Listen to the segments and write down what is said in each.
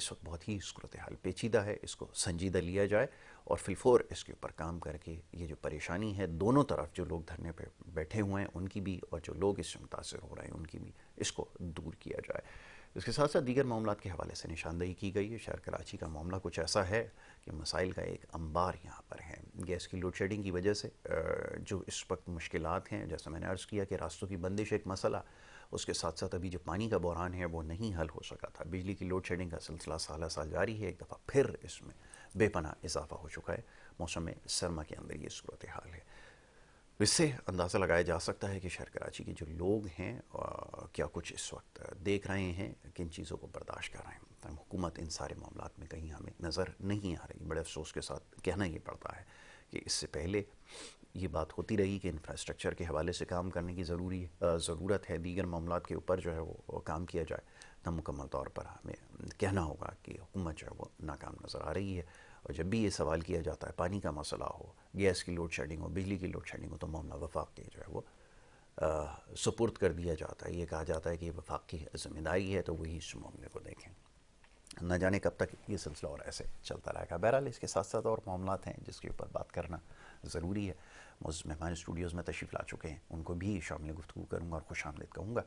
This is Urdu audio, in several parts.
اس وقت بہت ہی صورتحال پیچیدہ ہے، اس کو سنجیدہ لیا جائے اور فی الفور اس کے اوپر کام کر کے یہ جو پریشانی ہے دونوں طرف جو لوگ دھرنے پہ بیٹھے ہوئے ہیں ان کی بھی اور جو لوگ اس سے متاثر ہو رہے ہیں ان کی بھی، اس کو دور کیا جائے۔ اس کے ساتھ ساتھ دیگر معاملات کے حوالے سے نشاندہی کی گئی ہے۔ شہر کراچی کا معاملہ کچھ ایسا ہے کہ مسائل کا ایک انبار یہاں پر ہے۔ گیس کی لوڈ شیڈنگ کی وجہ سے جو اس وقت مشکلات ہیں، جیسا میں نے عرض کیا کہ راستوں کی بندش ایک مسئلہ، اس کے ساتھ ساتھ ابھی جو پانی کا بحران ہے وہ نہیں حل ہو سکا تھا۔ بجلی کی لوڈ شیڈنگ کا سلسلہ سالہ سال جاری ہے، ایک دفعہ پھر اس میں بے پناہ اضافہ ہو چکا ہے۔ موسم سرما کے اندر یہ صورتحال ہے۔ اس سے اندازہ لگایا جا سکتا ہے کہ شہر کراچی کے جو لوگ ہیں کیا کچھ اس وقت دیکھ رہے ہیں، کن چیزوں کو برداشت کر رہے ہیں۔ حکومت ان سارے معاملات میں کہیں ہمیں نظر نہیں آ رہی۔ بڑے افسوس کے ساتھ کہنا یہ پڑتا ہے کہ اس سے پہلے یہ بات ہوتی رہی کہ انفراسٹرکچر کے حوالے سے کام کرنے کی ضرورت ہے، دیگر معاملات کے اوپر جو ہے وہ کام کیا جائے، تب مکمل طور پر ہمیں کہنا ہوگا کہ حکومت جو ہے وہ ناکام نظر آ رہی ہے۔ اور جب بھی یہ سوال کیا جاتا ہے پانی کا مسئلہ ہو، گیس کی لوڈ شیڈنگ ہو، بجلی کی لوڈ شیڈنگ ہو، تو معاملہ وفاق کے جو ہے وہ سپرد کر دیا جاتا ہے۔ یہ کہا جاتا ہے کہ یہ وفاق کی ذمہ داری ہے تو وہی اس معاملے کو دیکھیں۔ نہ جانے کب تک یہ سلسلہ اور ایسے چلتا رہے گا۔ بہرحال اس کے ساتھ ساتھ اور معاملات ہیں جس کے اوپر بات کرنا ضروری ہے۔ معزز مہمان اسٹوڈیوز میں تشریف لا چکے ہیں، ان کو بھی شامل گفتگو کروں گا اور خوش آمدید کہوں گا۔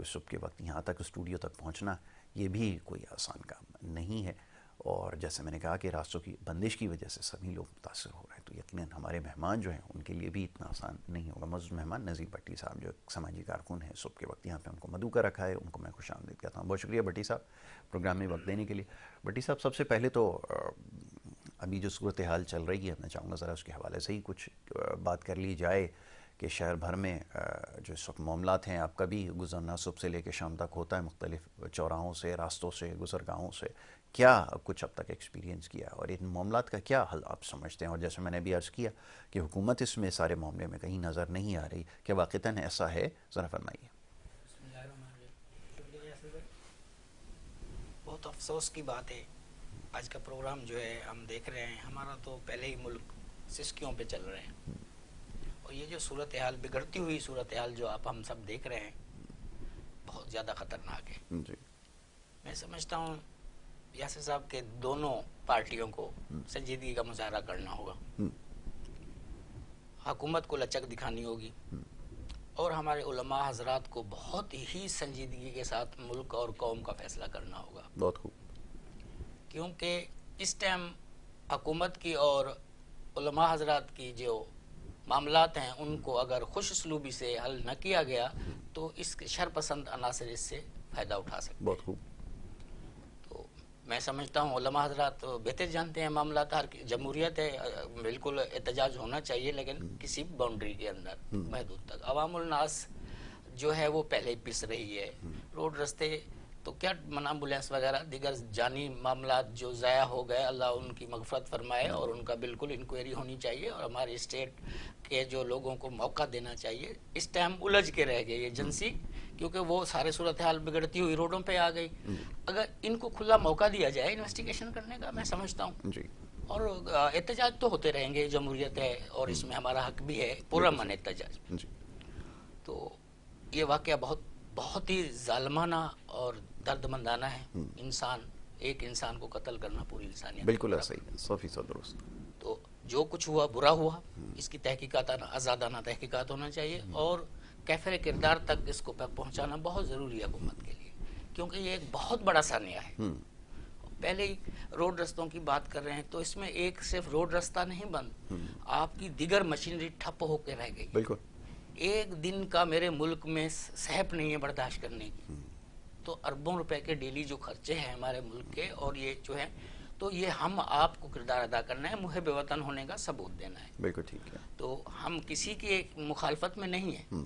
صبح کے وقت یہاں تک اسٹوڈیو تک پہنچنا یہ بھی کوئی آسان کام نہیں ہے، اور جیسے میں نے کہا کہ راستوں کی بندش کی وجہ سے سبھی لوگ متاثر ہو رہے ہیں، تو یقیناً ہمارے مہمان جو ہیں ان کے لیے بھی اتنا آسان نہیں ہوگا۔ معزز مہمان نذیر بھٹی صاحب جو سماجی کارکن ہیں، صبح کے وقت یہاں پہ ان کو مدعو کر رکھا ہے، ان کو میں خوش آمدید کہتا ہوں۔ بہت شکریہ بھٹی صاحب پروگرام میں وقت دینے کے لیے۔ بھٹی صاحب، سب سے پہلے تو ابھی جو صورتحال چل رہی ہے میں چاہوں گا ذرا اس کے حوالے سے ہی کچھ بات کر لی جائے کہ شہر بھر میں جو اس وقت معاملات ہیں، آپ کا بھی گزرنا صبح سے لے کے شام تک ہوتا ہے، مختلف چوراہوں سے، راستوں سے، گزرگاہوں سے، کیا کچھ اب تک ایکسپیرینس کیا اور ان معاملات کا کیا حل آپ سمجھتے ہیں؟ اور جیسے میں نے بھی عرض کیا کہ حکومت اس میں سارے معاملے میں کہیں نظر نہیں آ رہی، کہ واقعتاً ایسا ہے؟ ذرا فرمائیے۔ بہت افسوس کی بات ہے، آج کا پروگرام جو ہے ہم دیکھ رہے ہیں، ہمارا تو پہلے ہی ملک سسکیوں پہ چل رہے ہیں، اور یہ جو صورتحال، بگڑتی ہوئی صورتحال جو آپ ہم سب دیکھ رہے ہیں، بہت زیادہ خطرناک ہے۔ جی، میں سمجھتا ہوں یاسر صاحب کے دونوں پارٹیوں کو سنجیدگی کا مظاہرہ کرنا ہوگا، حکومت کو لچک دکھانی ہوگی، اور ہمارے علماء حضرات کو بہت ہی سنجیدگی کے ساتھ ملک اور قوم کا فیصلہ کرنا ہوگا۔ بہت خوب۔ کیونکہ اس ٹائم حکومت کی اور علماء حضرات کی جو معاملات ہیں ان کو اگر خوش اسلوبی سے حل نہ کیا گیا تو اس کے شر پسند عناصر اس سے فائدہ اٹھا سکتے ہیں۔ بہت خوب۔ تو میں سمجھتا ہوں علماء حضرات بہتر جانتے ہیں معاملات، ہر جمہوریت ہے، بالکل احتجاج ہونا چاہیے لیکن کسی باؤنڈری کے اندر محدود تک۔ عوام الناس جو ہے وہ پہلے ہی پس رہی ہے، روڈ رستے تو کیا ایمبولینس وغیرہ دیگر جانی معاملات جو ضائع ہو گئے، اللہ ان کی مغفرت فرمائے، اور ان کا بالکل انکوائری ہونی چاہیے، اور ہمارے اسٹیٹ کے جو لوگوں کو موقع دینا چاہیے۔ اس ٹائم الجھ کے رہ گئے یہ ایجنسی، کیونکہ وہ سارے صورتحال بگڑتی ہوئی روڈوں پہ آ گئی۔ اگر ان کو کھلا موقع دیا جائے انویسٹیگیشن کرنے کا، میں سمجھتا ہوں، جی، اور احتجاج تو ہوتے رہیں گے، جمہوریت ہے اور اس میں ہمارا حق بھی ہے پرامن احتجاج۔ جی، تو یہ واقعہ بہت ہی ظالمانہ اور درد مندانہ ہے۔ ایک انسان کو قتل کرنا پوری انسانیت، بالکل ایسا ہی ہے، 100% درست۔ تو جو کچھ ہوا برا ہوا، اس کی تحقیقات آزادانہ تحقیقات ہونا چاہیے، اور کیفر کردار تک اس کو پہنچانا بہت ضروری ہے حکومت کے لیے، کیونکہ یہ ایک بہت بڑا سانحہ ہے۔ پہلے ہی روڈ رستوں کی بات کر رہے ہیں تو اس میں ایک صرف روڈ رستہ نہیں بند، آپ کی دیگر مشینری ٹھپ ہو کے رہ گئی۔ بالکل۔ ایک دن کا میرے ملک میں صحت نہیں ہے برداشت کرنے کی، تو اربوں روپے کے ڈیلی جو خرچے ہیں ہمارے ملک کے، اور یہ جو ہے تو یہ ہم آپ کو کردار ادا کرنا ہے، محب وطن ہونے کا ثبوت دینا ہے۔ بالکل ٹھیک ہے۔ تو ہم کسی کی مخالفت میں نہیں ہیں،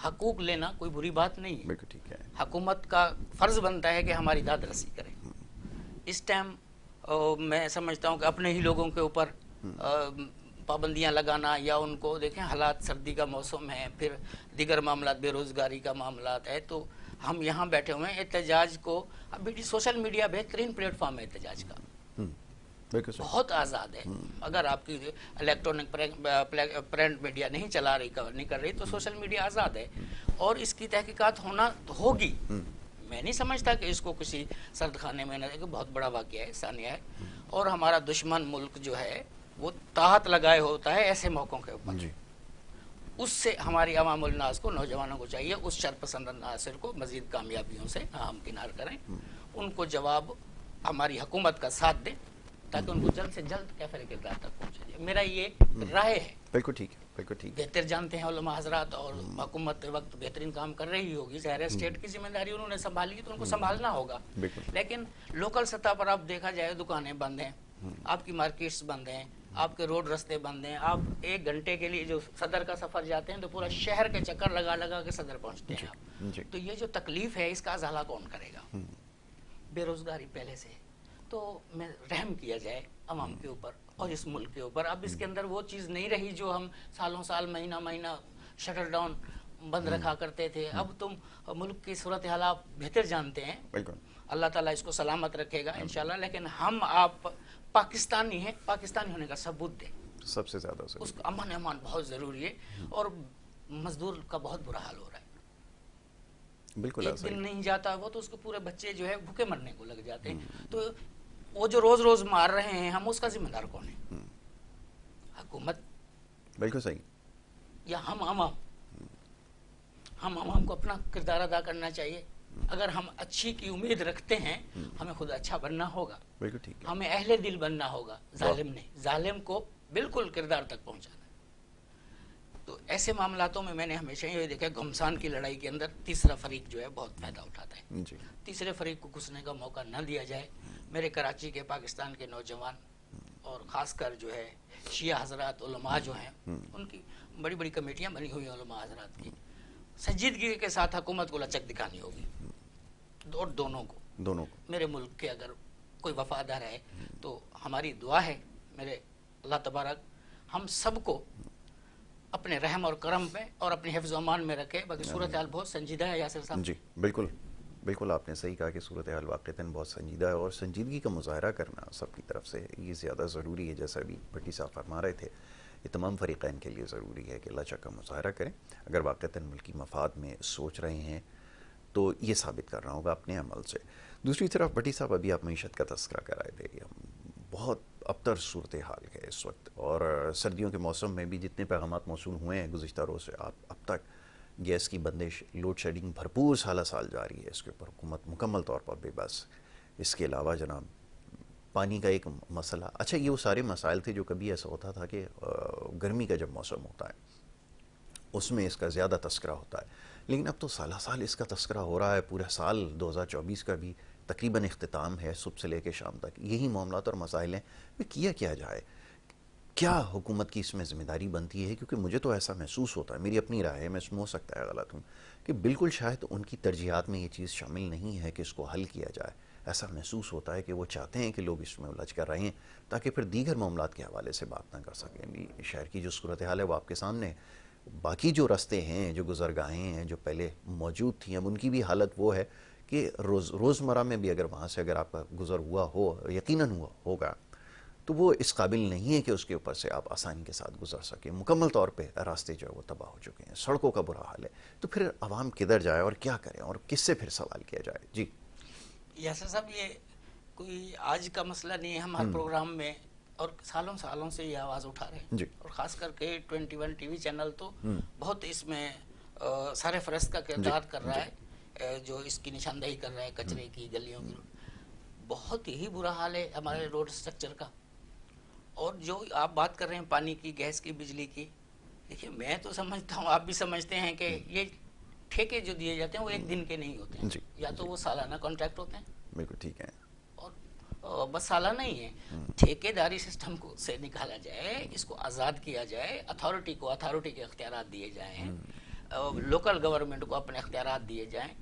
حقوق لینا کوئی بری بات نہیں ہے، بالکل ٹھیک ہے۔ حکومت کا فرض بنتا ہے کہ ہماری داد رسی کرے۔ اس ٹائم میں سمجھتا ہوں کہ اپنے ہی لوگوں کے اوپر پابندیاں لگانا، یا ان کو دیکھیں حالات، سردی کا موسم ہے، پھر دیگر معاملات، بے روزگاری کا معاملات ہے، تو ہم یہاں بیٹھے ہوئے ہیں احتجاج کو۔ اب سوشل میڈیا بہترین پلیٹ فارم ہے احتجاج کا، بہت آزاد ہے۔ اگر آپ کی الیکٹرانک پرنٹ میڈیا نہیں چلا رہی، کور نہیں کر رہی، تو سوشل میڈیا آزاد ہے، اور اس کی تحقیقات ہونا ہوگی۔ میں نہیں سمجھتا کہ اس کو کسی سرد خانے میں نہ کہ بہت بڑا واقعہ ہے، ثانیہ ہے. اور ہمارا دشمن ملک جو ہے وہ طاقت لگائے ہوتا ہے ایسے موقعوں کے اوپر. جی اس سے ہماری عوام الناس کو، نوجوانوں کو چاہیے اس شرپسند عناصر کو مزید کامیابیوں سے ہمکنار کریں، ان کو جواب ہماری حکومت کا ساتھ دیں تاکہ ان کو جلد سے جلد کیفر کردار تک پہنچا جائے. میرا یہ رائے ہے. بالکل ٹھیک ہے، بالکل ٹھیک ہے. بہتر جانتے ہیں علماء حضرات، اور حکومت وقت بہترین کام کر رہی ہوگی، ظاہر ہے اسٹیٹ کی ذمہ داری انہوں نے سنبھالی ہے تو ان کو سنبھالنا ہوگا. لیکن لوکل سطح پر آپ دیکھا جائے دکانیں بند ہیں، آپ کی مارکیٹس بند ہیں، آپ کے روڈ رستے بند ہیں. آپ 1 گھنٹے کے لیے جو صدر کا سفر جاتے ہیں تو پورا شہر کے چکر لگا لگا کے صدر پہنچتے ہیں آپ. تو یہ جو تکلیف ہے اس کا ازالہ کون کرے گا؟ بے روزگاری پہلے سے. تو میں رحم کیا جائے عوام کے اوپر اور اس ملک کے اوپر. اب اس کے اندر وہ چیز نہیں رہی جو ہم سالوں سال مہینہ مہینہ شٹر ڈاؤن بند رکھا کرتے تھے. اب تم ملک کی صورتحال آپ بہتر جانتے ہیں. اللہ تعالیٰ اس کو سلامت رکھے گا انشاءاللہ. لیکن ہم آپ پاکستانی ہیں، پاکستانی ہونے کا ثبوت دیں. سب سے زیادہ اس کو امان بہت ضروری ہے. اور مزدور کا بہت برا حال ہو رہا ہے. بالکل ایک دن نہیں جاتا وہ تو اس کو پورے بچے جو ہے بھوکے مرنے کو لگ جاتے ہیں. تو وہ جو روز روز مار رہے ہیں ہم اس کا ذمہ دار کون ہے؟ حکومت؟ بالکل صحیح. یا ہم عوام؟ ہم عوام کو اپنا کردار ادا کرنا چاہیے. اگر ہم اچھی کی امید رکھتے ہیں ہمیں خود اچھا بننا ہوگا. بالکل ٹھیک ہے. ہمیں اہل دل بننا ہوگا. ظالم کو بالکل کردار تک پہنچانا. تو ایسے معاملاتوں میں نے ہمیشہ یہ دیکھا گھمسان کی لڑائی کے اندر تیسرا فریق جو ہے بہت فائدہ اٹھاتا ہے. تیسرے فریق کو گھسنے کا موقع نہ دیا جائے. میرے کراچی کے پاکستان کے نوجوان اور خاص کر جو ہے شیعہ حضرات علماء جو ہیں ان کی بڑی بڑی کمیٹیاں بنی ہوئی ہیں علماء حضرات کی. سنجیدگی کے ساتھ حکومت کو لچک دکھانی ہوگی. اور دونوں کو میرے ملک کے اگر کوئی وفادار ہے تو ہماری دعا ہے میرے اللہ تبارک ہم سب کو اپنے رحم اور کرم پہ اور اپنے حفظ و امان میں رکھے. باقی صورتحال بہت سنجیدہ ہے یاسر صاحب. جی بالکل بالکل آپ نے صحیح کہا کہ صورتحال واقعتاً بہت سنجیدہ ہے اور سنجیدگی کا مظاہرہ کرنا سب کی طرف سے یہ زیادہ ضروری ہے. جیسا بھی بھٹی صاحب فرما رہے تھے یہ تمام فریقین کے لیے ضروری ہے کہ لچک کا مظاہرہ کریں. اگر واقعتاً ملکی مفاد میں سوچ رہے ہیں تو یہ ثابت کرنا ہوگا اپنے عمل سے. دوسری طرف بھٹی صاحب ابھی آپ معیشت کا تذکرہ کرائے تھے. بہت ابتر صورتحال ہے اس وقت اور سردیوں کے موسم میں بھی جتنے پیغامات موصول ہوئے ہیں گزشتہ روز سے اب تک گیس کی بندش، لوڈ شیڈنگ بھرپور سالہ سال جاری ہے. اس کے اوپر حکومت مکمل طور پر بے بس. اس کے علاوہ جناب پانی کا ایک مسئلہ. اچھا یہ وہ سارے مسائل تھے جو کبھی ایسا ہوتا تھا کہ گرمی کا جب موسم ہوتا ہے اس میں اس کا زیادہ تذکرہ ہوتا ہے، لیکن اب تو سالہ سال اس کا تذکرہ ہو رہا ہے. پورا سال 2024 کا بھی تقریباً اختتام ہے، صبح سے لے کے شام تک یہی معاملات اور مسائل ہیں. کیا جائے؟ کیا حکومت کی اس میں ذمہ داری بنتی ہے؟ کیونکہ مجھے تو ایسا محسوس ہوتا ہے، میری اپنی رائے ہے، میں ہو سکتا ہے غلط ہوں، کہ بالکل شاید ان کی ترجیحات میں یہ چیز شامل نہیں ہے کہ اس کو حل کیا جائے. ایسا محسوس ہوتا ہے کہ وہ چاہتے ہیں کہ لوگ اس میں الجھ کر رہیں تاکہ پھر دیگر معاملات کے حوالے سے بات نہ کر سکیں. شہر کی جو صورتحال ہے وہ آپ کے سامنے. باقی جو رستے ہیں، جو گزرگاہیں ہیں جو پہلے موجود تھیں، اب ان کی بھی حالت وہ ہے کہ روزمرہ میں بھی اگر وہاں سے اگر آپ کا گزر ہوا ہو، یقیناً ہوگا، تو وہ اس قابل نہیں ہے کہ اس کے اوپر سے آپ آسانی کے ساتھ گزر سکیں. مکمل طور پہ راستے جو ہے وہ تباہ ہو چکے ہیں، سڑکوں کا برا حال ہے. تو پھر عوام کدھر جائے اور کیا کریں اور کس سے پھر سوال کیا جائے؟ جی یاسر صاحب یہ کوئی آج کا مسئلہ نہیں ہے. ہم ہر پروگرام میں اور سالوں سے یہ آواز اٹھا رہے ہیں. اور خاص کر کے 21 ٹی وی چینل تو بہت اس میں سارے فرست کا کردار کر رہا ہے، جو اس کی نشاندہی کر رہا ہے کچرے کی، گلیوں کی. بہت ہی برا حال ہے ہمارے روڈ سٹرکچر کا. اور جو آپ بات کر رہے ہیں پانی کی، گیس کی، بجلی کی، دیکھیے میں تو سمجھتا ہوں آپ بھی سمجھتے ہیں کہ یہ ٹھیکے جو دیے جاتے ہیں وہ ایک دن کے نہیں ہوتے ہیں. یا تو وہ سالانہ کانٹریکٹ ہوتے ہیں. بالکل ٹھیک ہے. اور بس سالانہ نہیں ہے. ٹھیکے داری سسٹم کو سے نکالا جائے، اس کو آزاد کیا جائے، اتھارٹی کے اختیارات دیے جائیں، لوکل گورنمنٹ کو اپنے اختیارات دیے جائیں.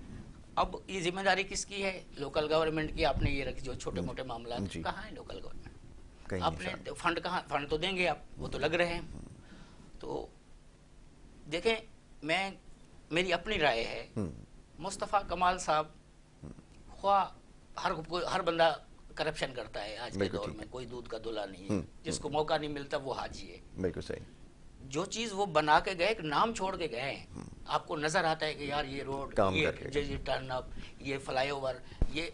اب یہ ذمہ داری کس کی ہے؟ لوکل گورنمنٹ کی. آپ نے یہ رکھی جو چھوٹے موٹے معاملات کہاں ہیں لوکل گورنمنٹ؟ اپنے فنڈ کہاں؟ فنڈ تو دیں گے آپ، وہ تو لگ رہے ہیں. تو دیکھیں میری اپنی رائے ہے، مصطفیٰ کمال صاحب خواہ ہر بندہ کرپشن کرتا ہے آج کے دور میں، کوئی دودھ کا دھلا نہیں ہے. جس کو موقع نہیں ملتا وہ حاجی ہے. بالکل صحیح. جو چیز وہ بنا کے گئے ایک نام چھوڑ کے گئے ہیں، آپ کو نظر آتا ہے کہ یار یہ روڈ، یہ ٹرن اپ، یہ فلائی اوور، یہ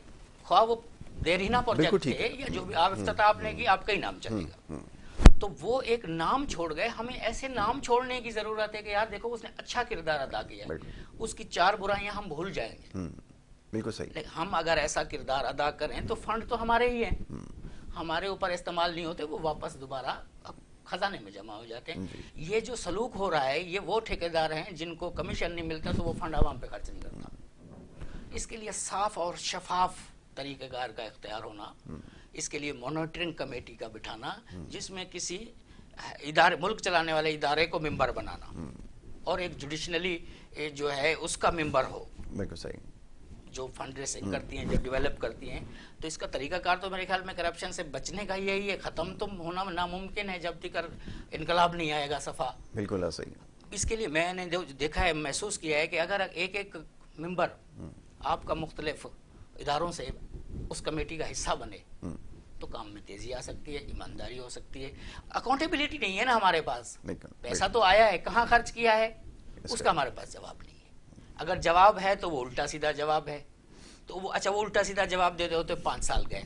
خواہ وہ دیرینہ پروجیکٹ تھے یا جو بھی آپ افتتاح آپ نے کی، آپ کا ہی نام چلے گا. تو وہ ایک نام چھوڑ گئے. ہمیں ایسے نام چھوڑنے کی ضرورت ہے کہ یار دیکھو اس نے اچھا کردار ادا کیا ہے، اس کی 4 برائیاں ہم بھول جائیں گے. بالکل صحیح. ہم اگر ایسا کردار ادا کریں تو فنڈ تو ہمارے ہی ہیں، ہمارے اوپر استعمال نہیں ہوتے، وہ واپس دوبارہ خزانے میں جمع ہو جاتے ہیں. یہ جو سلوک ہو رہا ہے، یہ وہ ٹھیکیدار ہیں جن کو کمیشن نہیں ملتا تو وہ فنڈ عوام پہ خرچ نہیں کرتا. اس کے لیے صاف اور شفاف طریقہ کار کا اختیار ہونا، اس کے لیے مانیٹرنگ کمیٹی کا بٹھانا جس میں کسی ادارے، ملک چلانے والے ادارے کو ممبر بنانا اور ایک جوڈیشنلی جو ہے اس کا ممبر ہو. بالکل صحیح. جو فنڈ ریسنگ کرتی ہیں، جو ڈیولپ کرتی ہیں، تو اس کا طریقہ کار تو میرے خیال میں کرپشن سے بچنے کا یہی ہے. ختم تو ہونا ناممکن ہے جب تک انقلاب نہیں آئے گا صفا. بالکل صحیح. اس کے لیے میں نے جو دیکھا ہے، محسوس کیا ہے کہ اگر ایک ایک ممبر آپ کا مختلف اداروں سے اس کمیٹی کا حصہ بنے تو کام میں تیزی آ سکتی ہے، ایمانداری ہو سکتی ہے. اکاؤنٹیبلٹی نہیں ہے نا ہمارے پاس. پیسہ تو آیا ہے، کہاں خرچ کیا ہے اس کا ہمارے پاس جواب نہیں ہے. اگر جواب ہے تو وہ الٹا سیدھا جواب ہے. تو وہ اچھا، وہ الٹا سیدھا جواب دیتے ہوتے 5 سال گئے.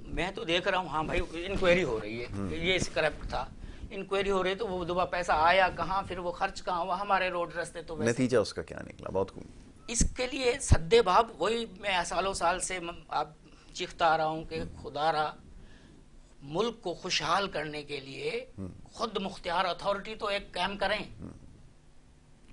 میں تو دیکھ رہا ہوں، ہاں بھائی انکوائری ہو رہی ہے، یہ کرپٹ تھا، انکوائری ہو رہی ہے، تو وہ دوبارہ پیسہ آیا کہاں، پھر وہ خرچ کہاں ہوا، ہمارے روڈ رستے تو نتیجہ اس کا کیا نکلا. بہت خوب. اس کے لیے سدے باب وہی میں سالوں سال سے آپ چیختا آ رہا ہوں کہ خدا را ملک کو خوشحال کرنے کے لیے خود مختار اتھارٹی تو ایک قائم کریں.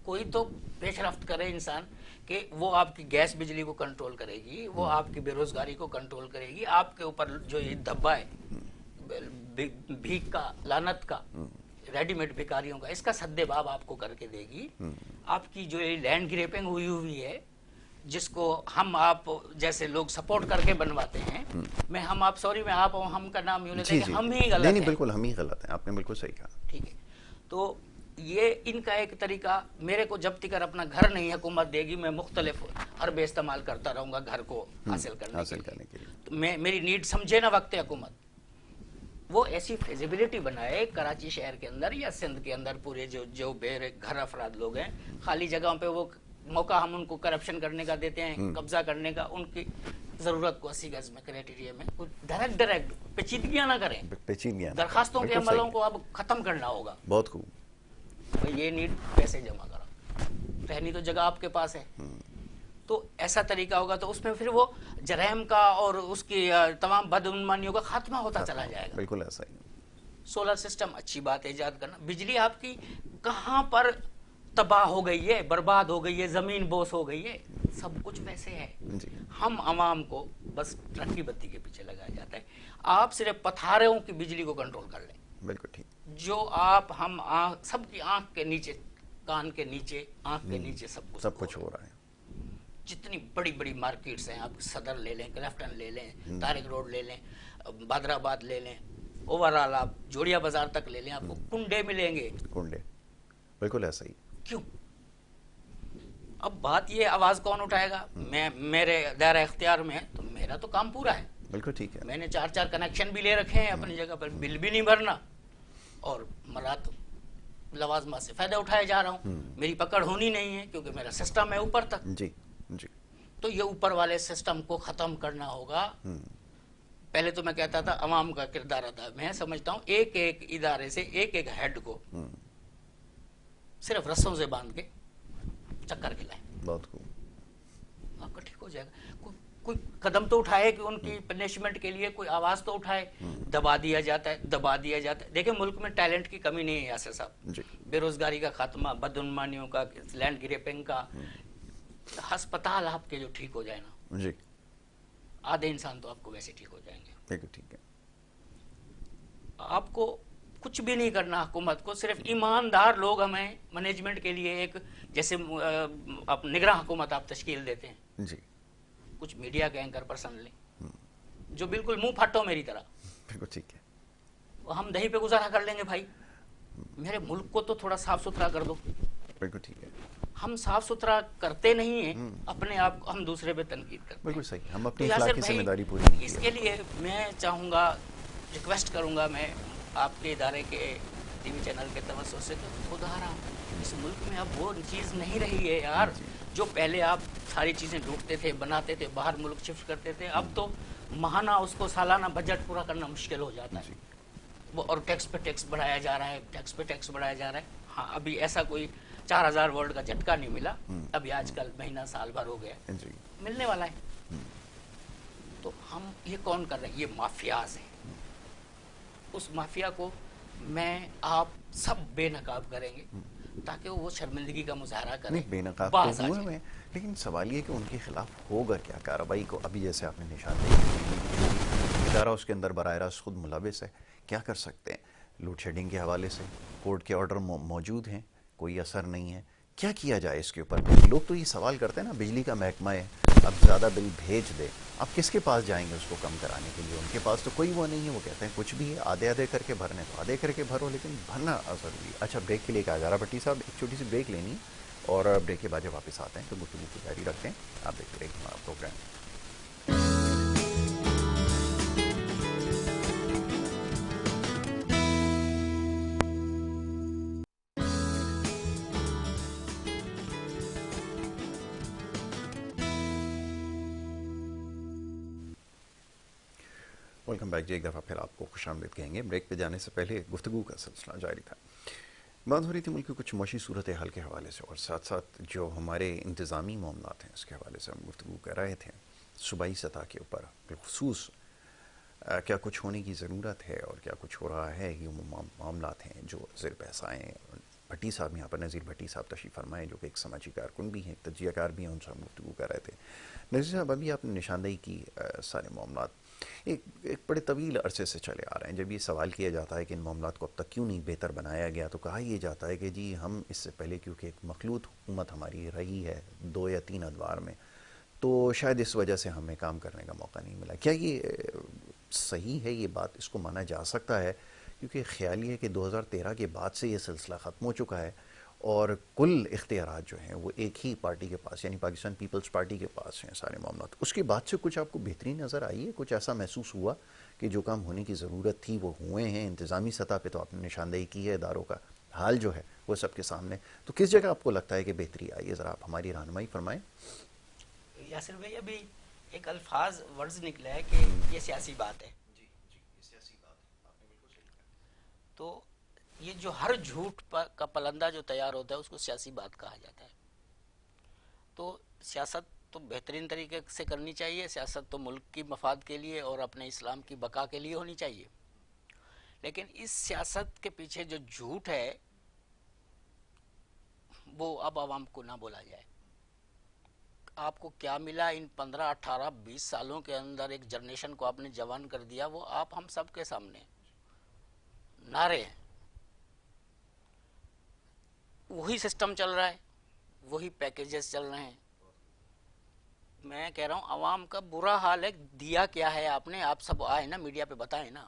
کوئی تو پیش رفت کرے انسان کہ وہ آپ کی گیس بجلی کو کنٹرول کرے گی، وہ آپ کی بے روزگاری کو کنٹرول کرے گی، آپ کے اوپر جو یہ دھبا ہے بھیک کا، لعنت کا، ریڈی میڈ بھکاریوں کا، اس کا سدے باب آپ کو کر کے دے گی. آپ کی جو لینڈ گریپنگ ہوئی ہے، جس کو ہم آپ جیسے لوگ سپورٹ کر کے بنواتے ہیں، میں ہم آپ سوری میں آپ ہم کا نام یوں لیتے ہیں کہ ہم ہی غلط ہیں. نہیں بالکل ہم ہی غلط ہیں. آپ نے بالکل صحیح کہا. ٹھیک ہے. تو یہ ان کا ایک طریقہ، میرے کو جب تک اپنا گھر نہیں حکومت دے گی میں مختلف حربے استعمال کرتا رہوں گا گھر کو حاصل کرنے کے لیے. تو میری نیڈ سمجھے نا وقت حکومت، وہ ایسی فیزیبلٹی بنائے کراچی شہر کے اندر یا سندھ کے اندر، پورے جو بے گھر افراد لوگ ہیں، خالی جگہوں پہ وہ موقع ہم ان کو کرپشن کرنے کا دیتے ہیں، قبضہ کرنے کا. ان کی ضرورت کو 80 گز میں کرائٹیریا میں ڈائریکٹ پیچیدگیاں نہ کریں. درخواستوں کے عملوں کو اب ختم کرنا ہوگا. بہت خوب. یہ نیڈ پیسے جمع کرا، رہنی تو جگہ آپ کے پاس ہے. تو ایسا طریقہ ہوگا تو اس میں پھر وہ جرائم کا اور اس کی تمام بدعنوانیوں کا خاتمہ ہوتا چلا جائے گا. بالکل ایسا ہی. سولر سسٹم اچھی بات ہے ایجاد کرنا. بجلی آپ کی کہاں پر تباہ ہو گئی ہے، برباد ہو گئی ہے، زمین بوس ہو گئی ہے، سب کچھ ویسے ہے. ہم عوام کو بس ٹرک کی بتی کے پیچھے لگایا جاتا ہے. آپ صرف پتھاروں کی بجلی کو کنٹرول کر لیں. بالکل ٹھیک. جو آپ ہم سب کی آنکھ کے نیچے، کان کے نیچے، آنکھ کے نیچے سب کچھ ہو رہا ہے. جتنی بڑی بڑی مارکیٹس ہیں، آپ صدر لے لیں، کلفٹن لے لیں، طارق روڈ لے لیں، بادر آباد لے لیں، اوور آل آپ جوڑیا بازار تک لے لیں، آپ کو کنڈے ملیں گے. کنڈے. بالکل ایسا ہی. کیوں؟ اب بات یہ آواز کون اٹھائے گا؟ میں میرے دائرہ اختیار میں، تو میرا تو کام پورا ہے. بالکل ٹھیک ہے. میں نے 4 کنیکشن بھی لے رکھے ہیں اپنی جگہ پر، بل بھی نہیں بھرنا اور مرات لوازمات سے فائدہ اٹھایا جا رہا ہوں. میری پکڑ ہونی نہیں ہے کیونکہ میرا سسٹم ہے اوپر تک. جی جی. تو یہ اوپر والے سسٹم کو ختم کرنا ہوگا. پہلے تو میں کہتا تھا عوام کا کردار ادا. میں سمجھتا ہوں ایک ایک ادارے سے ایک ایک ہیڈ کو صرف رسوں سے باندھ کے چکر کھلائیں. بہت خوب. آپ کا ٹھیک ہو جائے گا. کوئی قدم تو اٹھائے کہ ان کی پنشمنٹ کے لیے کوئی آواز تو اٹھائے. دبا دیا جاتا ہے. دیکھیں ملک میں ٹیلنٹ کی کمی نہیں ہے یاسر صاحب. بے روزگاری کا خاتمہ، بدعنوانیوں کا، لینڈ گریپنگ کا. ہسپتال آپ کے جو ٹھیک ہو جائے نا، جی، آدھے انسان تو آپ کو ویسے ٹھیک ہو جائیں گے. ٹھیک ہے. آپ کو کچھ بھی نہیں کرنا حکومت کو، صرف ایماندار لوگ ہمیں مینجمنٹ کے لیے ایک جیسے نگراں حکومت آپ تشکیل دیتے ہیں. جی. کچھ میڈیا کے اینکر پرسن لیں جو بالکل منہ پھٹو میری طرح. بالکل ٹھیک ہے. ہم دہی پہ گزارا کر لیں گے بھائی. میرے ملک کو تو تھوڑا صاف ستھرا کر دو. بالکل ٹھیک ہے. ہم صاف ستھرا کرتے نہیں ہیں اپنے آپ کو، ہم دوسرے پہ تنقید کرتے ہیں. بالکل صحیح. ہم اپنی اخلاقی ذمہ داری پوری نہیں. اس کے لیے میں چاہوں گا، ریکویسٹ کروں گا میں آپ کے ادارے کے ٹی وی چینل کے توسط سے کہ خدا رہا اس ملک میں اب وہ چیز نہیں رہی ہے یار جو پہلے آپ ساری چیزیں ڈھونڈتے تھے, بناتے تھے, باہر ملک شفٹ کرتے تھے. اب تو ماہانہ اس کو سالانہ بجٹ پورا کرنا مشکل ہو جاتا ہے وہ, اور ٹیکس پہ ٹیکس بڑھایا جا رہا ہے, ٹیکس پہ ٹیکس بڑھایا جا رہا ہے. ہاں ابھی ایسا کوئی 4000 ورلڈ کا جھٹکا نہیں ملا, ابھی آج کل مہینہ سال بھر ہو گیا, ملنے والا ہے. تو ہم یہ کون کر رہے ہیں؟ یہ مافیاز ہیں. اس مافیا کو میں آپ سب بے نقاب کریں گے تاکہ وہ شرمندگی کا مظاہرہ کریں. نہیں بے نقاب تو ہوئے میں, لیکن سوال یہ کہ ان کے خلاف ہوگا کیا کارروائی کو. ابھی جیسے آپ نے نشاندہی کی, ادارہ اس کے اندر براہ راست خود ملوث ہے, کیا کر سکتے ہیں؟ لوڈ شیڈنگ کے حوالے سے کورٹ کے آرڈر موجود ہیں, کوئی اثر نہیں ہے, کیا کیا جائے اس کے اوپر؟ لوگ تو یہ سوال کرتے ہیں نا, بجلی کا محکمہ ہے, اب زیادہ بل بھیج دے, آپ کس کے پاس جائیں گے اس کو کم کرانے کے لیے؟ ان کے پاس تو کوئی وہ نہیں ہے, وہ کہتے ہیں کچھ بھی ہے آدھے آدھے کر کے بھرنے تو آدھے کر کے بھرو, لیکن بھرنا ضروری ہے. اچھا بریک کے لیے کہا جا رہا بھٹی صاحب, ایک چھوٹی سی بریک لینی اور بریک کے بعد جب واپس آتے ہیں تو گفتگو کی جاری رکھتے ہیں. آپ دیکھتے رہیے ہمارا پروگرام. ویلکم بیک جی, ایک دفعہ پھر آپ کو خوش آمدید کہیں گے. بریک پہ جانے سے پہلے گفتگو کا سلسلہ جاری تھا, بات ہو رہی تھی ملک کی کچھ معاشی صورتحال کے حوالے سے, اور ساتھ ساتھ جو ہمارے انتظامی معاملات ہیں اس کے حوالے سے ہم گفتگو کر رہے تھے. صوبائی سطح کے اوپر بالخصوص کیا کچھ ہونے کی ضرورت ہے اور کیا کچھ ہو رہا ہے, یہ معاملات ہیں جو زیر بحث آئے ہیں. بھٹی صاحب یہاں پر, نذیر بھٹی صاحب تشریف فرمائے جو کہ ایک سماجی کارکن بھی ہیں, ایک تجزیہ کار بھی ہیں, ان سے ہم گفتگو کر رہے تھے. نذیر صاحب ابھی آپ نے نشاندہی کی سارے معاملات ایک بڑے طویل عرصے سے چلے آ رہے ہیں. جب یہ سوال کیا جاتا ہے کہ ان معاملات کو اب تک کیوں نہیں بہتر بنایا گیا, تو کہا یہ جاتا ہے کہ جی ہم اس سے پہلے کیونکہ ایک مخلوط حکومت ہماری رہی ہے 2 یا 3 ادوار میں, تو شاید اس وجہ سے ہمیں کام کرنے کا موقع نہیں ملا. کیا یہ صحیح ہے یہ بات, اس کو مانا جا سکتا ہے؟ کیونکہ خیال یہ ہے کہ 2013 کے بعد سے یہ سلسلہ ختم ہو چکا ہے اور کل اختیارات جو ہیں وہ ایک ہی پارٹی کے پاس, یعنی پاکستان پیپلز پارٹی کے پاس ہیں سارے معاملات. اس کے بعد سے کچھ آپ کو بہتری نظر آئی ہے؟ کچھ ایسا محسوس ہوا کہ جو کام ہونے کی ضرورت تھی وہ ہوئے ہیں؟ انتظامی سطح پہ تو آپ نے نشاندہی کی ہے, اداروں کا حال جو ہے وہ سب کے سامنے, تو کس جگہ آپ کو لگتا ہے کہ بہتری آئی ہے؟ ذرا آپ ہماری رہنمائی فرمائیں. یاسر بھائی ابھی ایک الفاظ ورز نکلا ہے کہ یہ سیاسی بات ہے. تو یہ جو ہر جھوٹ کا پلندہ جو تیار ہوتا ہے اس کو سیاسی بات کہا جاتا ہے. تو سیاست تو بہترین طریقے سے کرنی چاہیے, سیاست تو ملک کی مفاد کے لیے اور اپنے اسلام کی بقا کے لیے ہونی چاہیے, لیکن اس سیاست کے پیچھے جو جھوٹ ہے وہ اب عوام کو نہ بولا جائے. آپ کو کیا ملا ان 15, 18, 20 سالوں کے اندر؟ ایک جنریشن کو آپ نے جوان کر دیا, وہ آپ ہم سب کے سامنے نعرے ہیں. وہی سسٹم چل رہا ہے, وہی پیکیجز چل رہے ہیں. میں کہہ رہا ہوں عوام کا برا حال ہے. دیا کیا ہے آپ نے؟ آپ سب آئے نا میڈیا پہ بتائیں نا.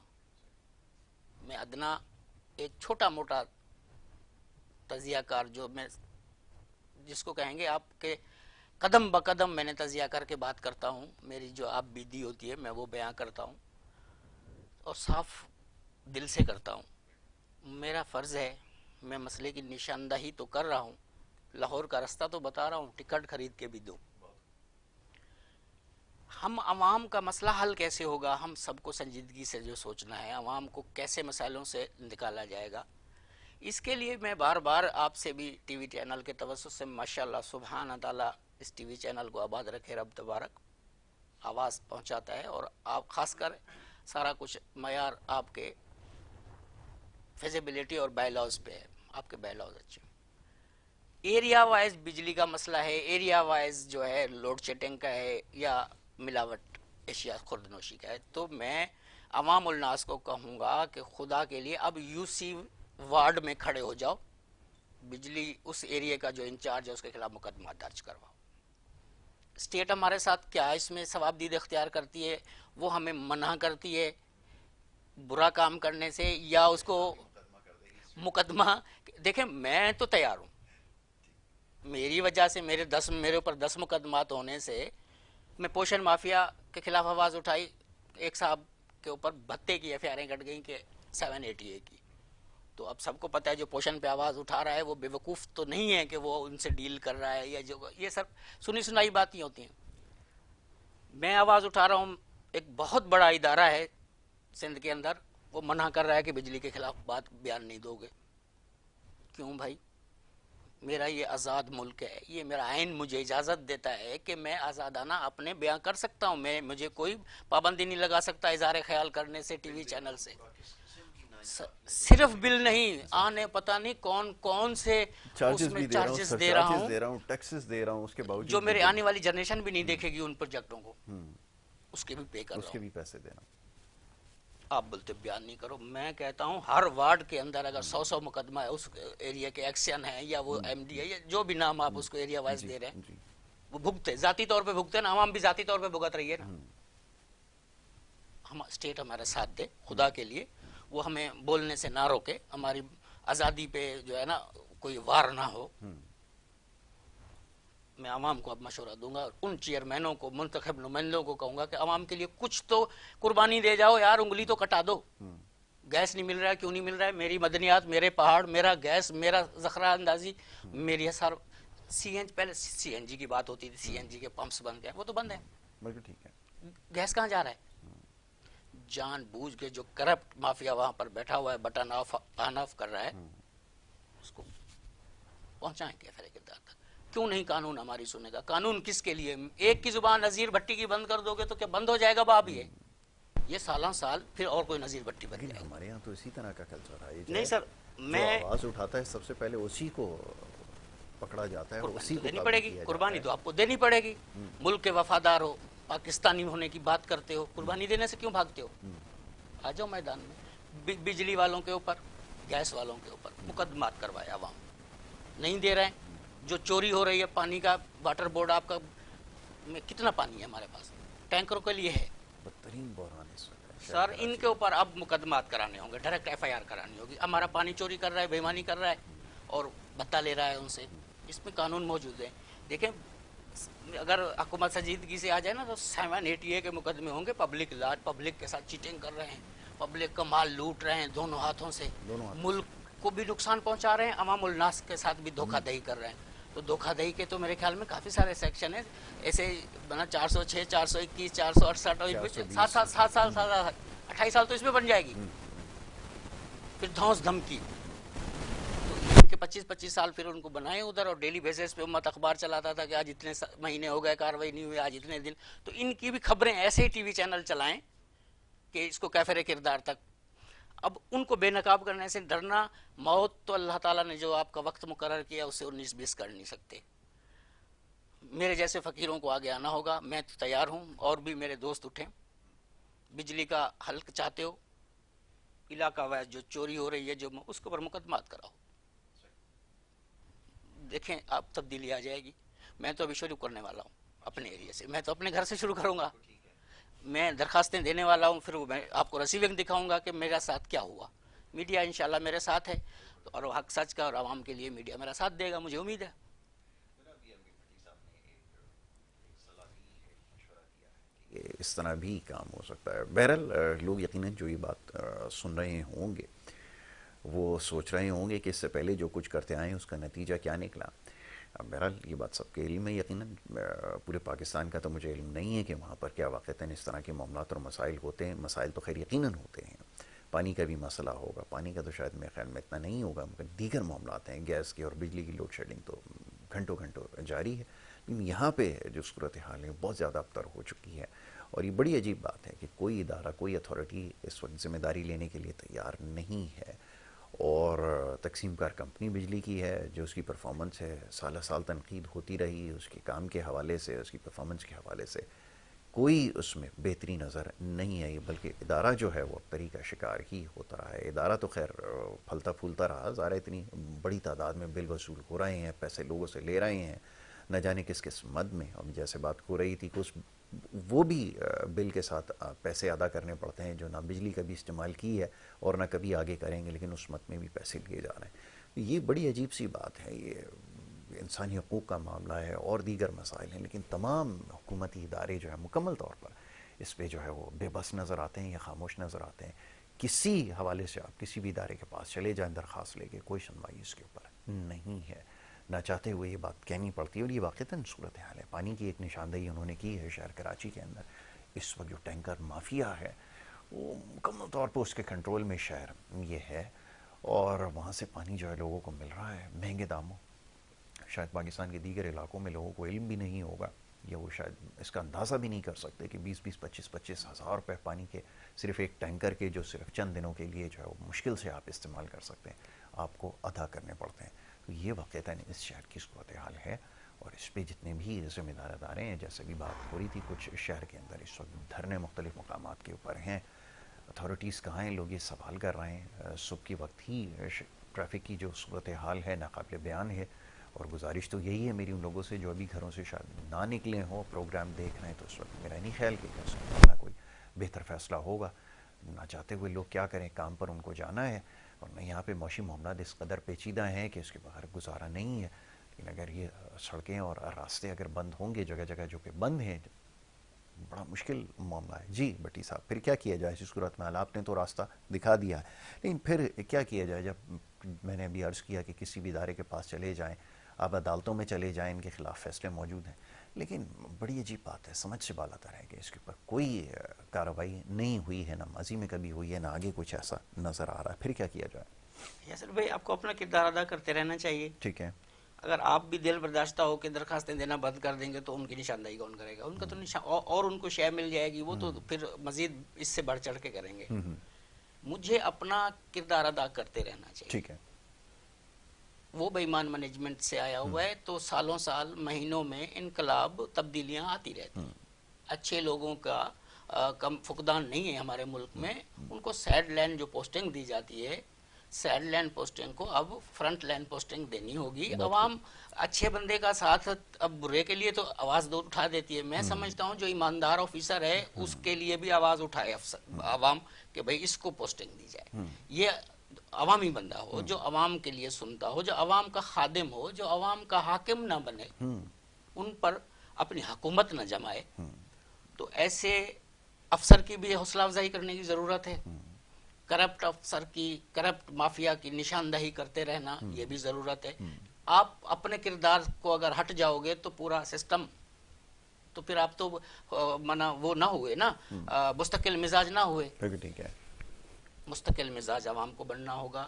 میں ادنا ایک چھوٹا موٹا تجزیہ کار جو میں جس کو کہیں گے آپ کے قدم بقدم میں نے تجزیہ کر کے بات کرتا ہوں, میری جو آپ بیدی ہوتی ہے میں وہ بیان کرتا ہوں اور صاف دل سے کرتا ہوں. میرا فرض ہے, میں مسئلے کی نشاندہی تو کر رہا ہوں, لاہور کا رستہ تو بتا رہا ہوں, ٹکٹ خرید کے بھی دوں. ہم عوام کا مسئلہ حل کیسے ہوگا؟ ہم سب کو سنجیدگی سے جو سوچنا ہے, عوام کو کیسے مسائلوں سے نکالا جائے گا. اس کے لیے میں بار بار آپ سے بھی ٹی وی چینل کے توسط سے ماشاءاللہ سبحان تعالیٰ اس ٹی وی چینل کو آباد رکھے رب تبارک, آواز پہنچاتا ہے, اور آپ خاص کر سارا کچھ معیار آپ کے فیزیبلٹی اور بائی لاز پہ ہے. آپ کے بائی لاز اچھے, ایریا وائز بجلی کا مسئلہ ہے, ایریا وائز جو ہے لوڈ شیڈنگ کا ہے یا ملاوٹ اشیاء خوردنوشی کا ہے. تو میں عوام الناس کو کہوں گا کہ خدا کے لیے اب یو سی وارڈ میں کھڑے ہو جاؤ, بجلی اس ایریا کا جو انچارج ہے اس کے خلاف مقدمہ درج کرواؤ. اسٹیٹ ہمارے ساتھ کیا اس میں ثواب دید اختیار کرتی ہے؟ وہ ہمیں منع کرتی ہے برا کام کرنے سے, یا اس کو مقدمہ. دیکھیں میں تو تیار ہوں, میری وجہ سے میرے اوپر 10 مقدمات ہونے سے میں پوشن مافیا کے خلاف آواز اٹھائی, ایک صاحب کے اوپر 32 کی ایف آئی آریں کٹ گئیں کہ 788 کی. تو اب سب کو پتہ ہے جو پوشن پہ آواز اٹھا رہا ہے وہ بیوقوف تو نہیں ہے کہ وہ ان سے ڈیل کر رہا ہے، یا جو یہ سب سنی سنائی باتیں ہوتی ہیں. میں آواز اٹھا رہا ہوں، ایک بہت بڑا ادارہ ہے سندھ کے اندر، وہ منع کر رہا ہے کہ بجلی کے خلاف بات بیان نہیں دو گے. کیوں بھائی؟ میرا یہ آزاد ملک ہے، یہ میرا آئین مجھے اجازت دیتا ہے کہ میں آزادانہ اپنے بیان کر سکتا ہوں. مجھے کوئی پابندی نہیں لگا سکتا اظہار خیال کرنے سے ٹی وی چینل سے. صرف بل نہیں، آنے پتہ نہیں کون کون سے اس چارجز میں بھی دے رہا ہوں، چارجز سر دے رہا چارجز ہوں، دے رہا ہوں، ٹیکسز دے رہا ہوں، اس کے جو باوجود بھی میرے بل آنے والی جنریشن بھی نہیں دیکھے گی ان پروجیکٹوں کو، اس کے بھی پے کر اس رہا کے ہوں. بھی پیسے دے رہا ہوں. آپ بولتے بیان نہیں کرو. میں کہتا ہوں ہر وارڈ کے اندر اگر 100 مقدمہ ہے، اس ایریا کے ایکشن ہے یا وہ ایم ڈی ہے یا جو بھی نام آپ اس کو ایریا وائز جی دے رہے ہیں، جی وہ بھگتے ذاتی طور پہ بھگتے نا، عوام بھی ذاتی طور پہ بھگت رہی ہے نا. ہم اسٹیٹ ہمارا ساتھ دے خدا کے لیے، وہ ہمیں بولنے سے نہ روکے، ہماری آزادی پہ جو ہے نا کوئی وار نہ ہو. میں عوام کو اب مشورہ دوں گا، ان چیئرمینوں کو، منتخب نمائندوں کو کہوں گا کہ عوام کے لیے کچھ تو قربانی دے جاؤ یار. انگلی تو کٹا دو. گیس نہیں مل رہا ہے، کیوں نہیں مل رہا ہے؟ میری مدنیات، میرے پہاڑ، میرا گیس، میرا ذخیرہ اندازی، میری حسار. پہلے سی این جی کی بات ہوتی تھی، سی این جی کے پمپس بند گئے، وہ تو بند ہیں. بالکل ٹھیک ہے. گیس کہاں جا رہا ہے؟ جان بوجھ کے جو کرپٹ مافیا وہاں پر بیٹھا ہوا ہے، بٹن آن آف کر رہا ہے، اس کو پہنچائیں کیفے کردار تک. کیوں نہیں قانون ہماری سنے گا؟ قانون کس کے لیے؟ ایک کی زبان نذیر بھٹی کی بند کر دو گے تو کیا بند ہو جائے گا باب؟ یہ سالہ سال پھر اور کوئی نذیر بھٹی بن لیکن جائے گا. ہمارے یہاں تو اسی طرح کا کلچر ہے. نہیں سر، جو میں آواز اٹھاتا ہے سب سے پہلے اسی کو پکڑا جاتا ہے اور قربانی اسی تو کو دینی قابو پڑے گی. کیا جاتا قربانی ہے. تو آپ کو دینی پڑے گی. ملک کے وفادار ہو، پاکستانی ہونے کی بات کرتے ہو، قربانی دینے سے کیوں بھاگتے ہو؟ آ جاؤ میدان میں. بجلی والوں کے اوپر، گیس والوں کے اوپر مقدمات کروائے عوام. نہیں دے رہے ہیں. جو چوری ہو رہی ہے پانی کا، واٹر بورڈ آپ کا میں کتنا پانی ہے ہمارے پاس، ٹینکروں کے لیے ہے. بدترین بحران اس وقت ہے شہر سر ان کراچی کے اوپر اب مقدمات کرانے ہوں گے، ڈائریکٹ ایف آئی آر کرانی ہوگی. ہمارا پانی چوری کر رہا ہے، بےمانی کر رہا ہے اور بھتہ لے رہا ہے ان سے. اس میں قانون موجود ہے. دیکھیں اگر حکومت سنجیدگی سے آ جائے نا تو 780A کے مقدمے ہوں گے. پبلک لاج، پبلک کے ساتھ چیٹنگ کر رہے ہیں، پبلک کا مال لوٹ رہے ہیں دونوں ہاتھوں سے، دونوں ہاتھ. ملک کو بھی نقصان پہنچا رہے ہیں، عوام الناس کے ساتھ بھی دھوکہ دہی کر رہے ہیں. تو دھوکہ دہی کے تو میرے خیال میں کافی سارے سیکشن ہیں ایسے بنا. 406، 421، 468، 28 سال تو اس میں بن جائے گی. پھر دھونس دھمکی تو کہ 25 سال پھر ان کو بنائے ادھر، اور ڈیلی بیسس پہ امت اخبار چلاتا تھا کہ آج اتنے مہینے ہو گئے کاروائی نہیں ہوئی، آج اتنے دن. تو ان کی بھی خبریں ایسے ہی ٹی وی چینل چلائیں کہ اس کو کیفر کردار تک. اب ان کو بے نقاب کرنے سے ڈرنا. موت تو اللہ تعالیٰ نے جو آپ کا وقت مقرر کیا اسے 19-20 کر نہیں سکتے. میرے جیسے فقیروں کو آگے آنا ہوگا. میں تو تیار ہوں، اور بھی میرے دوست اٹھیں. بجلی کا حل چاہتے ہو، علاقہ وائز جو چوری ہو رہی ہے جو اس کے اوپر مقدمات کراؤ. دیکھیں آپ تبدیلی آ جائے گی. میں تو ابھی شروع کرنے والا ہوں اپنے ایریے سے. میں تو اپنے گھر سے شروع کروں گا. میں درخواستیں دینے والا ہوں، پھر میں آپ کو ریسیونگ دکھاؤں گا کہ میرا ساتھ کیا ہوا. میڈیا انشاءاللہ میرے ساتھ ہے، اور حق سچ کا اور عوام کے لیے میڈیا میرا ساتھ دے گا، مجھے امید ہے. اس طرح بھی کام ہو سکتا ہے. بہرحال لوگ یقیناً جو یہ بات سن رہے ہوں گے وہ سوچ رہے ہوں گے کہ اس سے پہلے جو کچھ کرتے آئے اس کا نتیجہ کیا نکلا. بہرحال یہ بات سب کے علم ہے یقیناً. پورے پاکستان کا تو مجھے علم نہیں ہے کہ وہاں پر کیا واقعتاً اس طرح کے معاملات اور مسائل ہوتے ہیں. مسائل تو خیر یقیناً ہوتے ہیں. پانی کا بھی مسئلہ ہوگا، پانی کا تو شاید میرے خیال میں اتنا نہیں ہوگا، مگر دیگر معاملات ہیں. گیس کی اور بجلی کی لوڈ شیڈنگ تو گھنٹوں جاری ہے. لیکن یہاں پہ جو صورتحال ہے بہت زیادہ ابتر ہو چکی ہے. اور یہ بڑی عجیب بات ہے کہ کوئی ادارہ، کوئی اتھارٹی اس وقت ذمہ داری لینے کے لیے تیار نہیں ہے. اور تقسیم کار کمپنی بجلی کی ہے جو اس کی پرفارمنس ہے، سالہ سال تنقید ہوتی رہی اس کے کام کے حوالے سے، اس کی پرفارمنس کے حوالے سے. کوئی اس میں بہتری نظر نہیں آئی، بلکہ ادارہ جو ہے وہ ابتری کا شکار ہی ہوتا رہا ہے. ادارہ تو خیر پھلتا پھولتا رہا. ظاہر اتنی بڑی تعداد میں بل وصول ہو رہے ہیں، پیسے لوگوں سے لے رہے ہیں، نہ جانے کس کس مد میں. اب جیسے بات ہو رہی تھی کہ وہ بھی بل کے ساتھ پیسے ادا کرنے پڑتے ہیں جو نہ بجلی کبھی استعمال کی ہے اور نہ کبھی آگے کریں گے، لیکن اس مد میں بھی پیسے لیے جا رہے ہیں. یہ بڑی عجیب سی بات ہے. یہ انسانی حقوق کا معاملہ ہے اور دیگر مسائل ہیں، لیکن تمام حکومتی ادارے جو ہیں مکمل طور پر اس پہ جو ہے وہ بے بس نظر آتے ہیں یا خاموش نظر آتے ہیں. کسی حوالے سے آپ کسی بھی ادارے کے پاس چلے جائیں درخواست لے کے، کوئی سنوائی اس کے اوپر نہیں ہے، نہ چاہتے ہوئے یہ بات کہنی پڑتی ہے. اور یہ واقعتاً صورتحال ہے. پانی کی ایک نشاندہی انہوں نے کی ہے شہر کراچی کے اندر. اس وقت جو ٹینکر مافیا ہے وہ مکمل طور پر اس کے کنٹرول میں شہر یہ ہے، اور وہاں سے پانی جو ہے لوگوں کو مل رہا ہے مہنگے داموں. شاید پاکستان کے دیگر علاقوں میں لوگوں کو علم بھی نہیں ہوگا، یا وہ شاید اس کا اندازہ بھی نہیں کر سکتے کہ 20-20 25-25 ہزار روپے پانی کے صرف ایک ٹینکر کے جو صرف چند دنوں کے لیے جو ہے وہ مشکل سے آپ استعمال کر سکتے ہیں، آپ کو ادا کرنے پڑتے ہیں. تو یہ واقعتاً اس شہر کی صورتحال ہے، اور اس پہ جتنے بھی ذمہ دار ادارے ہیں، جیسے بھی بات ہو رہی تھی کچھ شہر کے اندر اس وقت دھرنے مختلف مقامات کے اوپر ہیں. اتھارٹیز کہاں ہیں؟ لوگ یہ سوال کر رہے ہیں. صبح کی وقت ہی ٹریفک کی جو صورتحال ہے ناقابل بیان ہے، اور گزارش تو یہی ہے میری ان لوگوں سے جو ابھی گھروں سے شاید نہ نکلے ہوں، پروگرام دیکھ رہے ہیں، تو اس وقت میرا نہیں خیال کہ اس میں کوئی بہتر فیصلہ ہوگا. نہ چاہتے ہوئے لوگ کیا کریں، کام پر ان کو جانا ہے، اور نہ یہاں پہ معاشی معاملات اس قدر پیچیدہ ہیں کہ اس کے باہر گزارا نہیں ہے. لیکن اگر یہ سڑکیں اور راستے اگر بند ہوں گے جگہ جگہ جو کہ بند ہیں، بڑا مشکل معاملہ ہے. جی بٹی صاحب، پھر کیا کیا جائے اس صورت میں؟ آپ نے تو راستہ دکھا دیا ہے، لیکن پھر کیا کیا جائے؟ جب میں نے ابھی عرض کیا کہ کسی بھی ادارے کے پاس چلے جائیں، آپ عدالتوں میں چلے جائیں، ان کے خلاف فیصلے موجود ہیں، لیکن بڑی عجیب بات ہے، سمجھ سے بالا تر ہے کہ اس کے اوپر کوئی کارروائی نہیں ہوئی ہے، نہ ماضی میں کبھی ہوئی ہے، نہ آگے کچھ ایسا نظر آ رہا ہے. پھر کیا کیا جائے؟ یاسر بھائی، آپ کو اپنا کردار ادا کرتے رہنا چاہیے. ٹھیک ہے. اگر آپ بھی دل برداشتہ ہو کے درخواستیں دینا بند کر دیں گے تو ان کی نشاندہی کون کرے گا؟ ان کا تو اور ان کو شے مل جائے گی، وہ تو پھر مزید اس سے بڑھ چڑھ کے کریں گے. مجھے اپنا کردار ادا کرتے رہنا چاہیے. ٹھیک ہے. وہ بے ایمان مینجمنٹ سے آیا ہوا ہے، تو سالوں سال مہینوں میں انقلاب تبدیلیاں آتی رہتی ہیں. اچھے لوگوں کا کم فقدان نہیں ہے ہمارے ملک میں. ان کو سیڈ لائن جو پوسٹنگ دی جاتی ہے، سیڈ لائن پوسٹنگ کو اب فرنٹ لائن پوسٹنگ دینی ہوگی. عوام اچھے بندے کا ساتھ اب برے کے لیے تو آواز دور اٹھا دیتی ہے. میں سمجھتا ہوں جو ایماندار آفیسر ہے اس کے لیے بھی آواز اٹھائے عوام کہ بھئی اس کو پوسٹنگ دی جائے. یہ عوامی بندہ ہو جو عوام کے لیے سنتا ہو، جو عوام کا خادم ہو، جو عوام کا حاکم نہ بنے، ان پر اپنی حکومت نہ جمائے. تو ایسے افسر کی بھی حوصلہ افزائی کرنے کی ضرورت ہے. کرپٹ افسر کی، کرپٹ مافیا کی نشاندہی کرتے رہنا یہ بھی ضرورت ہے. آپ اپنے کردار کو اگر ہٹ جاؤ گے تو پورا سسٹم، تو پھر آپ تو وہ نہ ہوئے نا، مستقل مزاج نہ ہوئے. ٹھیک ہے. مستقل مزاج عوام کو بننا ہوگا.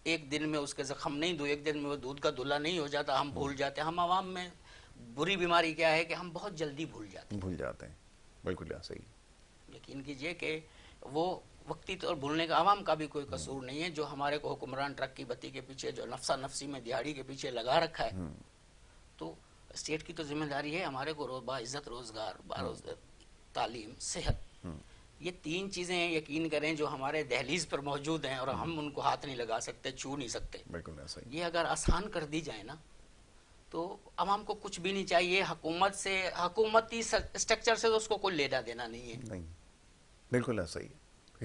ایک دن میں اس کے زخم نہیں ایک دن میں وہ دودھ کا دلہا نہیں ہو جاتا. ہم بھول جاتے ہیں. ہم عوام میں بری بیماری کیا ہے کہ ہم بہت جلدی بھول جاتے ہیں. بالکل صحیح. یقین کیجئے کہ وہ وقتی طور بھولنے کا عوام کا بھی کوئی قصور نہیں ہے. جو ہمارے کو حکمران ٹرک کی بتی کے پیچھے جو نفسا نفسی میں دیہاڑی کے پیچھے لگا رکھا ہے، تو اسٹیٹ کی تو ذمہ داری ہے ہمارے کو باعزت روزگار، تعلیم، صحت، یہ 3 چیزیں یقین کریں جو ہمارے دہلیز پر موجود ہیں اور ہم ان کو ہاتھ نہیں لگا سکتے، چھو نہیں سکتے. بالکل ایسا ہی. یہ اگر آسان کر دی جائے نا تو عوام کو کچھ بھی نہیں چاہیے. حکومت سے، حکومتی اسٹرکچر سے تو اس کو کوئی لینا دینا نہیں ہے. نہیں، بالکل ایسا ہی.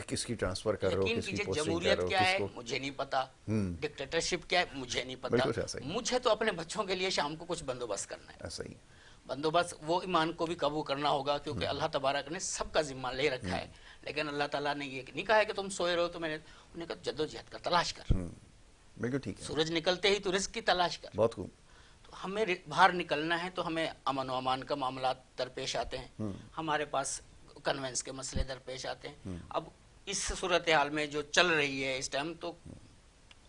کس کی ٹرانسفر کر رہے ہو، کس کی پوسٹنگ کر رہے جمہوریت ہو، کیا کس ہے کو. مجھے نہیں پتا، ڈکٹیٹرشپ کیا ہے مجھے نہیں پتا. بالکل ایسا ہی. مجھے تو اپنے بچوں کے لیے شام کو کچھ بندوبست کرنا ہے. ایسا ہی. بندوبست وہ ایمان کو بھی قابو کرنا ہوگا، کیونکہ اللہ تبارک نے سب کا ذمہ لے رکھا ہے. لیکن اللہ تعالیٰ نے یہ نہیں کہا ہے کہ تم سوئے رہو. تو میں نے انہیں کہا جدوجہد کا تلاش کر. بالکل ٹھیک ہے. سورج نکلتے ہی تو رزق کی تلاش کر. بہت خوب. تو ہمیں باہر نکلنا ہے تو ہمیں امن و امان کا معاملات درپیش آتے ہیں. ہمارے پاس کنونس کے مسئلے درپیش آتے ہیں. اب اس صورتحال میں جو چل رہی ہے اس ٹائم، تو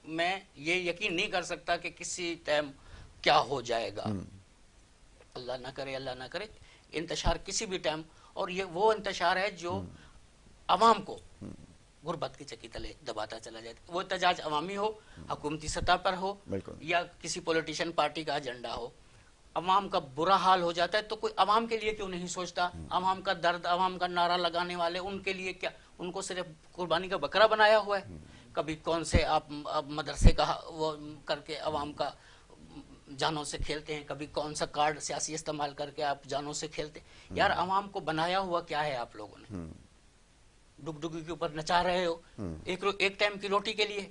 میں یہ یقین نہیں کر سکتا کہ کسی ٹائم کیا ہو جائے گا. اللہ نہ کرے، اللہ نہ کرے انتشار کسی بھی ٹائم. اور یہ وہ انتشار ہے جو عوام کو غربت کی چکی تلے دباتا چلا جائے. وہ احتجاج عوامی ہو، حکومتی سطح پر ہو، یا کسی پولیٹیشین پارٹی کا ایجنڈا ہو. عوام کا برا حال ہو جاتا ہے تو کوئی عوام کے لیے کیوں نہیں سوچتا؟ عوام کا درد، عوام کا نعرہ لگانے والے، ان کے لیے کیا؟ ان کو صرف قربانی کا بکرا بنایا ہوا ہے. کبھی کون سے آپ مدرسے کا وہ کر کے عوام کا جانوں سے کھیلتے ہیں، کبھی کون سا کارڈ سیاسی استعمال کر کے آپ جانوں سے کھیلتے ہیں. یار عوام کو بنایا ہوا کیا ہے آپ لوگوں نے؟ ڈگڈگی کے اوپر نچا رہے ہو ایک ٹائم کی روٹی کے لیے.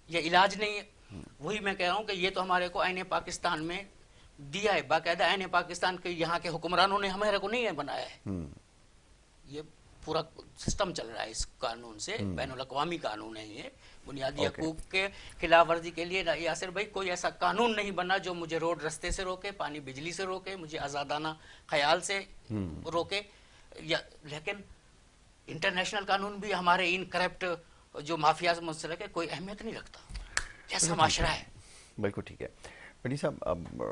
یہ علاج نہیں ہے. وہی میں کہہ رہا ہوں کہ یہ تو ہمارے کو آئین پاکستان میں دیا ہے، باقاعدہ آئین پاکستان کے یہاں کے حکمرانوں نے ہمارے کو نہیں بنایا ہے. یہ پورا سسٹم چل رہا ہے اس قانون سے، بین الاقوامی قانون ہے یہ، بنیادی حقوق کے خلاف ورزی کے لیے یاسر بھائی کوئی ایسا قانون نہیں بنا جو مجھے روڈ رستے سے روکے، پانی بجلی سے روکے، مجھے آزادانہ خیال سے روکے، لیکن انٹرنیشنل قانون بھی ہمارے ان کرپٹ جو مافیا سے منسلک ہے کوئی اہمیت نہیں رکھتا. کیسا معاشرہ ہے؟ بالکل ٹھیک ہے بنی صاحب. اب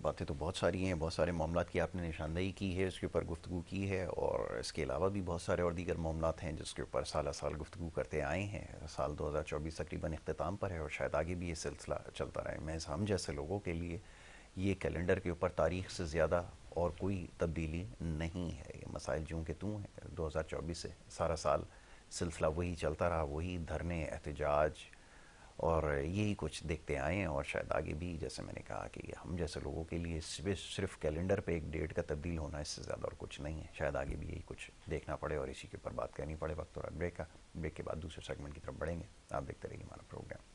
باتیں تو بہت ساری ہیں، بہت سارے معاملات کی آپ نے نشاندہی کی ہے، اس کے اوپر گفتگو کی ہے، اور اس کے علاوہ بھی بہت سارے اور دیگر معاملات ہیں جس کے اوپر سالہ سال گفتگو کرتے آئے ہیں. سال 2024 تقریباً اختتام پر ہے اور شاید آگے بھی یہ سلسلہ چلتا رہے. محض ہم جیسے لوگوں کے لیے یہ کیلنڈر کے اوپر تاریخ سے زیادہ اور کوئی تبدیلی نہیں ہے. یہ مسائل جوں کہ توں ہیں. 2024 سے سارا سال سلسلہ وہی چلتا رہا، وہی دھرنے، احتجاج اور یہی کچھ دیکھتے آئے ہیں، اور شاید آگے بھی جیسے میں نے کہا کہ ہم جیسے لوگوں کے لیے صرف کیلنڈر پہ ایک ڈیٹ کا تبدیل ہونا اس سے زیادہ اور کچھ نہیں ہے. شاید آگے بھی یہی کچھ دیکھنا پڑے اور اسی کے اوپر بات کرنی پڑے. وقت اور بریک کا، بریک کے بعد دوسرے سیگمنٹ کی طرف بڑھیں گے. آپ دیکھتے رہیے ہمارا پروگرام.